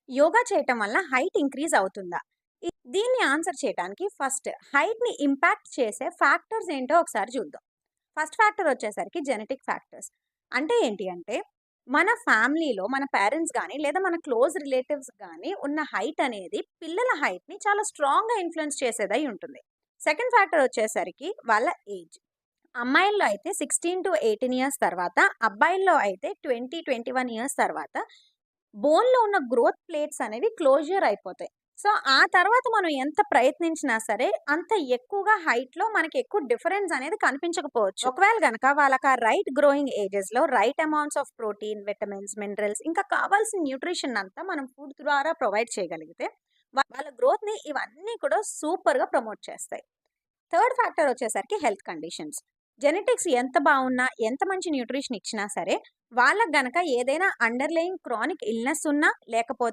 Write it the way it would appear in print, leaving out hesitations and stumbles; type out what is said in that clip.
యోగా చేయటం వల్ల height increase అవుతుందా? దీన్ని ఆన్సర్ చేయటానికి ఫస్ట్ హైట్‌ని ఇంపాక్ట్ చేసే ఫ్యాక్టర్స్ ఏంటో ఒకసారి చూద్దాం. ఫస్ట్ ఫ్యాక్టర్ వచ్చేసరికి జెనెటిక్ ఫ్యాక్టర్స్. అంటే ఏంటి అంటే, మన ఫ్యామిలీలో మన పేరెంట్స్ గాని, లేదా మన క్లోజ్ రిలేటివ్స్ గాని ఉన్న హైట్ అనేది పిల్లల హైట్‌ని చాలా స్ట్రాంగ్‌గా ఇన్‌ఫ్లూయెన్స్ చేసేదై ఉంటుంది. సెకండ్ ఫ్యాక్టర్ వచ్చేసరికి వాళ్ళ ఏజ్. అమ్మాయిల్లో అయితే 16-18 ఇయర్స్ తర్వాత, అబ్బాయిల్లో అయితే 21 ఇయర్స్ తర్వాత బోన్‌లో ఉన్న గ్రోత్ ప్లేట్స్ అనేవి క్లోజర్ అయిపోతాయి. సో, ఆ తర్వాత మనం ఎంత ప్రయత్నించినా సరే, అంత ఎక్కువగా హైట్‌లో మనకి ఎక్కువ డిఫరెన్స్ అనేది కనిపించకపోవచ్చు. ఒకవేళ గనక వాళ్ళకి ఆ రైట్ గ్రోయింగ్ ఏజెస్‌లో right amounts of protein, vitamins, minerals ఇంకా కావాల్సిన న్యూట్రిషన్ అంతా మనం ఫుడ్ ద్వారా ప్రొవైడ్ చేయగలిగితే, వాళ్ళ గ్రోత్‌ని ఇవన్నీ కూడా సూపర్‌గా ప్రమోట్ చేస్తాయి. థర్డ్ ఫ్యాక్టర్ వచ్చేసరికి హెల్త్ కండిషన్స్. జెనెటిక్స్ ఎంత బావున్నా, ఎంత మంచి న్యూట్రిషన్ ఇచ్చినా సరే, వాళ్ళకి గనక ఏదైనా అండర్‌లయింగ్ క్రానిక్ ఇల్‌నెస్ ఉన్నా, లేకపోతే